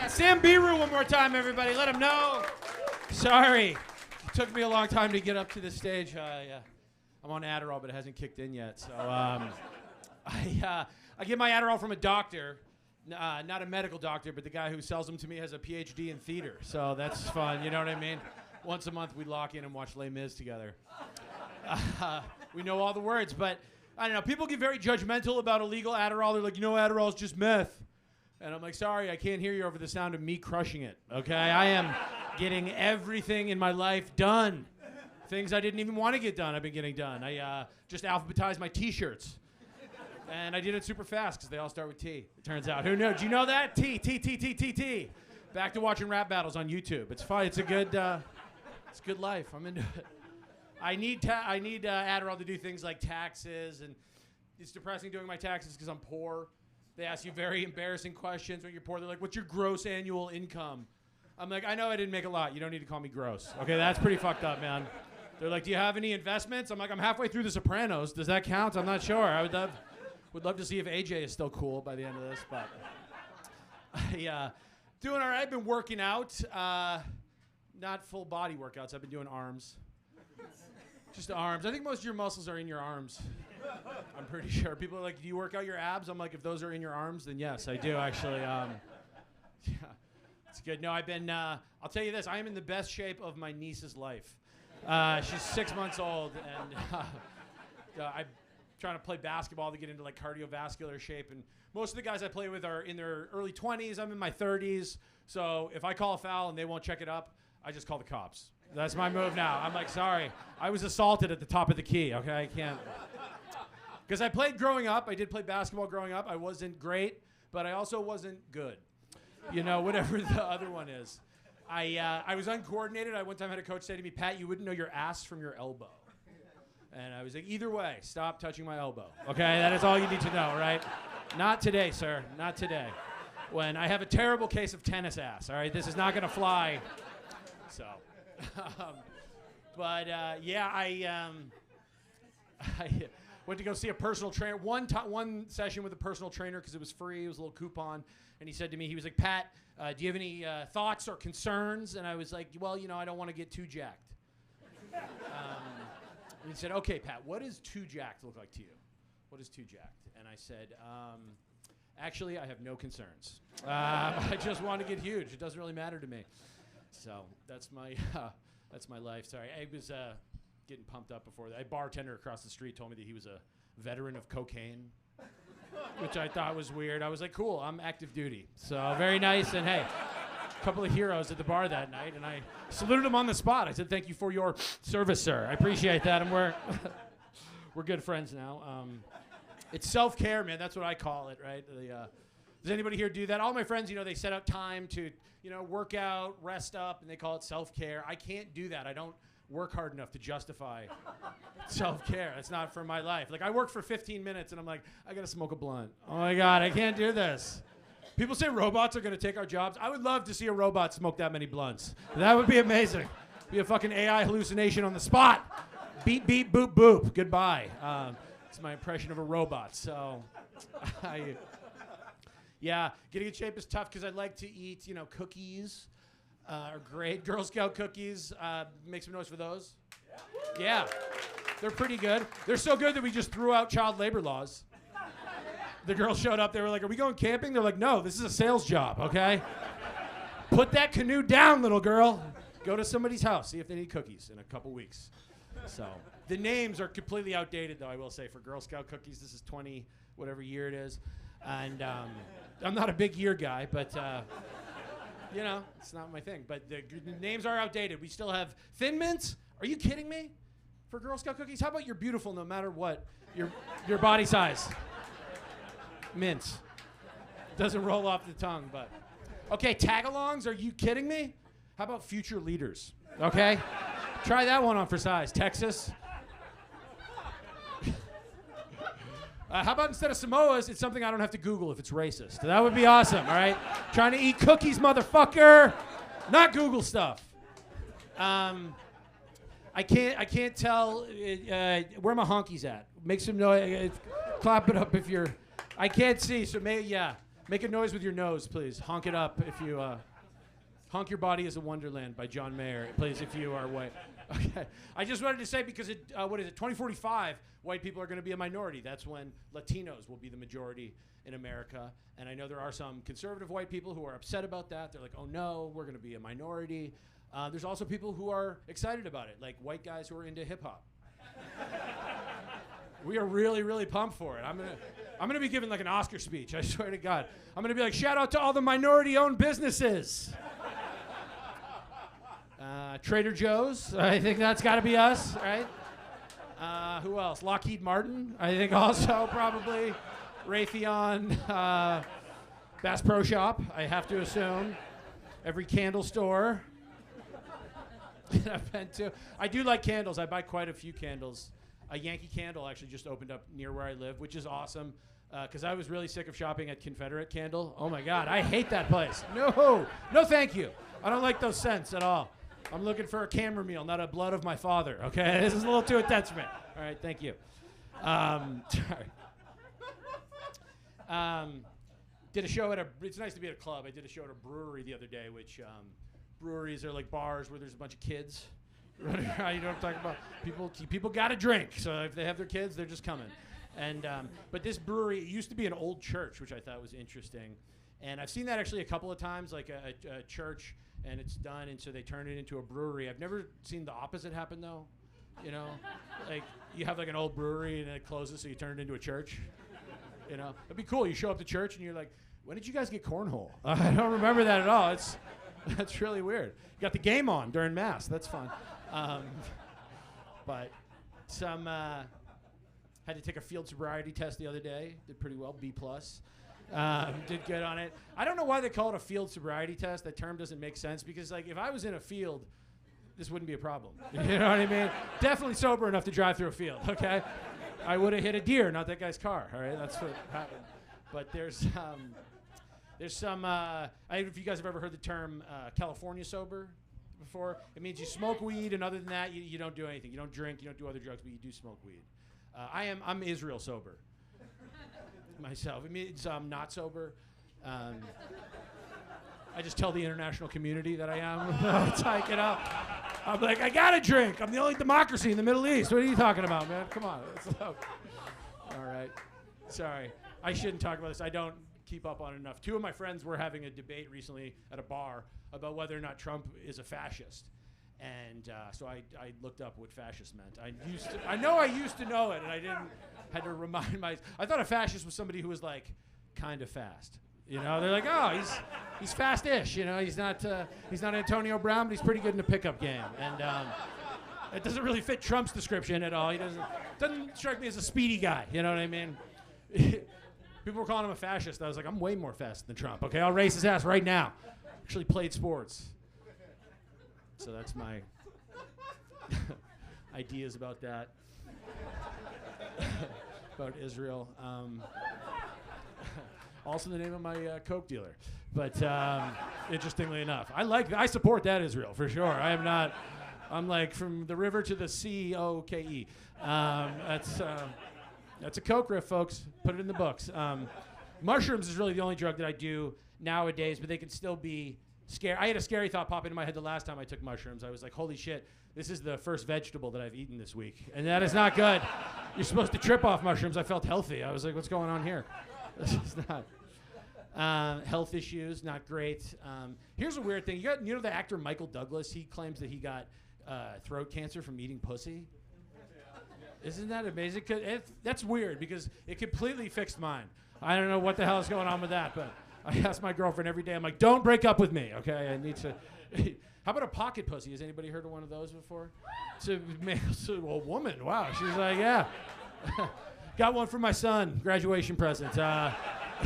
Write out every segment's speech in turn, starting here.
Sam Biru one more time, everybody. Let him know. Sorry. It took me a long time to get up to this stage. I'm on Adderall, but it hasn't kicked in yet. So I get my Adderall from a doctor. Not a medical doctor, but the guy who sells them to me has a PhD in theater. So that's fun, you know what I mean? Once a month, we lock in and watch Les Mis together. We know all the words, but I don't know. People get very judgmental about illegal Adderall. They're like, Adderall's just meth. And I'm like, sorry, I can't hear you over the sound of me crushing it, okay? I am getting everything in my life done. Things I didn't even want to get done, I've been getting done. I just alphabetized my T-shirts. And I did it super fast because they all start with T, it turns out. Who knew? Do you know that? T. Back to watching rap battles on YouTube. It's fun. It's a good life. I'm into it. I need Adderall to do things like taxes, and it's depressing doing my taxes because I'm poor. They ask you very embarrassing questions when you're poor. They're like, what's your gross annual income? I'm like, I know I didn't make a lot. You don't need to call me gross. Okay, that's pretty fucked up, man. They're like, do you have any investments? I'm like, I'm halfway through The Sopranos. Does that count? I'm not sure. I would love to see if AJ is still cool by the end of this, but doing all right. I've been working out. Not full body workouts. I've been doing arms. Just arms. I think most of your muscles are in your arms. I'm pretty sure. People are like, do you work out your abs? I'm like, if those are in your arms, then yes, I do actually. Yeah, it's good. No, I've been, I'll tell you this. I am in the best shape of my niece's life. She's 6 months old, and I'm trying to play basketball to get into like cardiovascular shape. And most of the guys I play with are in their early 20s. I'm in my 30s. So if I call a foul and they won't check it up, I just call the cops. That's my move now. I'm like, sorry, I was assaulted at the top of the key, okay? I can't. Because I played growing up. I did play basketball growing up. I wasn't great, but I also wasn't good. Whatever the other one is. I was uncoordinated. I one time had a coach say to me, Pat, you wouldn't know your ass from your elbow. And I was like, either way, stop touching my elbow, okay? That is all you need to know, right? Not today, sir. Not today. When I have a terrible case of tennis ass, all right? This is not going to fly. So... I went to go see a personal trainer. One session with a personal trainer because it was free. It was a little coupon. And he said to me, he was like, Pat, do you have any thoughts or concerns? And I was like, well, I don't want to get too jacked. And he said, okay, Pat, what does too jacked look like to you? What is too jacked? And I said, actually, I have no concerns. I just want to get huge. It doesn't really matter to me. So that's my life. Sorry, I was getting pumped up before that. A bartender across the street told me that he was a veteran of cocaine, which I thought was weird. I was like, cool, I'm active duty. So very nice. And hey, a couple of heroes at the bar that night, and I saluted him on the spot. I said, thank you for your service, sir. I appreciate that. And we're good friends now. It's self-care, man. That's what I call it, right? Does anybody here do that? All my friends, they set out time to, work out, rest up, and they call it self-care. I can't do that. I don't work hard enough to justify self-care. It's not for my life. Like, I work for 15 minutes, and I'm like, I got to smoke a blunt. Oh, my God, I can't do this. People say robots are going to take our jobs. I would love to see a robot smoke that many blunts. That would be amazing. Be a fucking AI hallucination on the spot. Beep, beep, boop, boop. Goodbye. It's my impression of a robot. So, yeah, getting in shape is tough because I like to eat, cookies are great. Girl Scout cookies, make some noise for those. Yeah, they're pretty good. They're so good that we just threw out child labor laws. The girls showed up, they were like, are we going camping? They're like, no, this is a sales job, okay? Put that canoe down, little girl. Go to somebody's house, see if they need cookies in a couple weeks. So the names are completely outdated, though, I will say, for Girl Scout cookies. This is 20, whatever year it is. And I'm not a big year guy, but, it's not my thing. But the names are outdated. We still have Thin Mints. Are you kidding me? For Girl Scout cookies? How about you're beautiful no matter what, your body size? Mints. Doesn't roll off the tongue, but. Okay, tagalongs, are you kidding me? How about future leaders? Okay? Try that one on for size. Texas. How about instead of Samoas, it's something I don't have to Google if it's racist. That would be awesome, all right? Trying to eat cookies, motherfucker. Not Google stuff. I can't tell where my honkies at. Make some noise. Clap it up if you're. I can't see, so maybe, yeah. Make a noise with your nose, please. Honk it up if you... Honk Your Body is a Wonderland by John Mayer, please, if you are white. Okay. I just wanted to say, because 2045, white people are going to be a minority. That's when Latinos will be the majority in America. And I know there are some conservative white people who are upset about that. They're like, oh no, we're going to be a minority. There's also people who are excited about it, like white guys who are into hip hop. We are really, really pumped for it. I'm gonna be giving like an Oscar speech, I swear to God. I'm gonna be like, shout out to all the minority-owned businesses. Trader Joe's, I think that's got to be us, right? Who else? Lockheed Martin, I think also probably. Raytheon, Bass Pro Shop, I have to assume. Every candle store I've been to. I do like candles. I buy quite a few candles. A Yankee Candle actually just opened up near where I live, which is awesome. Because I was really sick of shopping at Confederate Candle. Oh my God, I hate that place. No thank you. I don't like those scents at all. I'm looking for a chamomile, not a blood of my father, okay? This is a little too intense for me. All right, thank you. Sorry. Did a show at it's nice to be at a club. I did a show at a brewery the other day, which breweries are like bars where there's a bunch of kids. You know what I'm talking about? People got to drink, so if they have their kids, they're just coming. And but this brewery, it used to be an old church, which I thought was interesting. And I've seen that actually a couple of times, like a church, and it's done, and so they turn it into a brewery. I've never seen the opposite happen, though. You know, like you have like an old brewery, and it closes, so you turn it into a church. You know, it'd be cool. You show up to church, and you're like, when did you guys get cornhole? I don't remember that at all. That's really weird. You got the game on during Mass. That's fun. But some... had to take a field sobriety test the other day. Did pretty well, B+. Did good on it. I don't know why they call it a field sobriety test. That term doesn't make sense because, like, if I was in a field, this wouldn't be a problem. You know what I mean? Definitely sober enough to drive through a field, okay? I would have hit a deer, not that guy's car, all right? That's what happened. But there's some, I don't know if you guys have ever heard the term California sober before. It means you smoke weed, and other than that, you don't do anything. You don't drink, you don't do other drugs, but you do smoke weed. I'm Israel sober myself. It means I'm not sober. I just tell the international community that I am. It's like, you know, I'm like, I gotta drink. I'm the only democracy in the Middle East. What are you talking about, man? Come on. All right. Sorry. I shouldn't talk about this. I don't keep up on it enough. Two of my friends were having a debate recently at a bar about whether or not Trump is a fascist. And so I looked up what fascist meant. I used to know it, and I had to remind myself. I thought a fascist was somebody who was like kind of fast. You know, they're like, oh, he's fast-ish. You know, he's not Antonio Brown, but he's pretty good in the pickup game. And it doesn't really fit Trump's description at all. He doesn't strike me as a speedy guy. You know what I mean? People were calling him a fascist. I was like, I'm way more fast than Trump. Okay, I'll race his ass right now. Actually played sports. So that's my ideas about that. About Israel. Also the name of my Coke dealer. But interestingly enough, I support that Israel for sure. I'm like from the river to the C-O-K-E. That's a Coke riff, folks. Put it in the books. Mushrooms is really the only drug that I do nowadays, but they can still be scary. I had a scary thought pop into my head the last time I took mushrooms. I was like, holy shit, this is the first vegetable that I've eaten this week. And that is not good. You're supposed to trip off mushrooms. I felt healthy. I was like, what's going on here? This is not. Health issues, not great. Here's a weird thing. You know the actor Michael Douglas? He claims that he got throat cancer from eating pussy. Isn't that amazing? That's weird because it completely fixed mine. I don't know what the hell is going on with that, but I ask my girlfriend every day, I'm like, don't break up with me, okay? I need to. How about a pocket pussy? Has anybody heard of one of those before? It's a woman. Wow. She's like, yeah. Got one for my son, graduation present.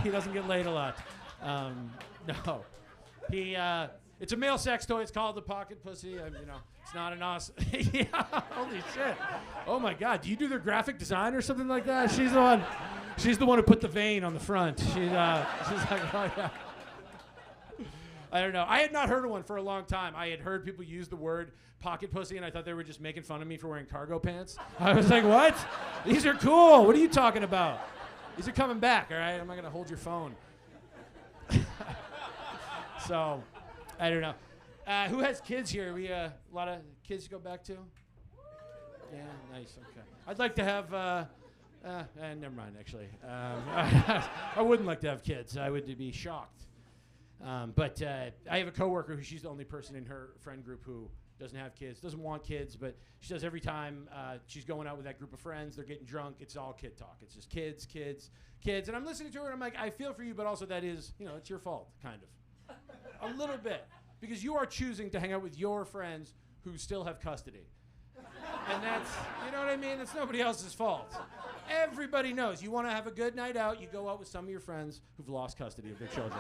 He doesn't get laid a lot. No. It's a male sex toy. It's called the pocket pussy. It's not an awesome. Yeah, holy shit. Oh my God. Do you do their graphic design or something like that? She's the one who put the vein on the front. She's like, oh yeah. I don't know. I had not heard of one for a long time. I had heard people use the word pocket pussy, and I thought they were just making fun of me for wearing cargo pants. I was like, what? These are cool. What are you talking about? These are coming back, all right? I'm not going to hold your phone. So, I don't know. Who has kids here? We a lot of kids to go back to? Yeah, nice. Okay. I'd like to have. Never mind. Actually, I wouldn't like to have kids. I would be shocked. But I have a coworker who she's the only person in her friend group who doesn't have kids, doesn't want kids, but she says every time she's going out with that group of friends, they're getting drunk, it's all kid talk. It's just kids, kids, kids. And I'm listening to her and I'm like, I feel for you, but also that is, it's your fault, kind of. A little bit. Because you are choosing to hang out with your friends who still have custody. And that's, you know what I mean? It's nobody else's fault. Everybody knows. You want to have a good night out, you go out with some of your friends who've lost custody of their children.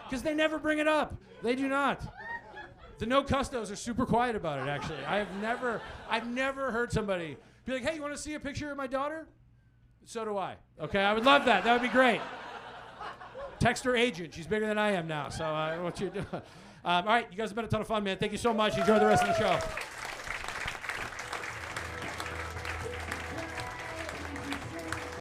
Because they never bring it up. They do not. The no custos are super quiet about it, actually. I've never heard somebody be like, hey, you want to see a picture of my daughter? So do I. Okay, I would love that. That would be great. Text her agent. She's bigger than I am now, so I want you to do it. All right, you guys have been a ton of fun, man. Thank you so much. Enjoy the rest of the show.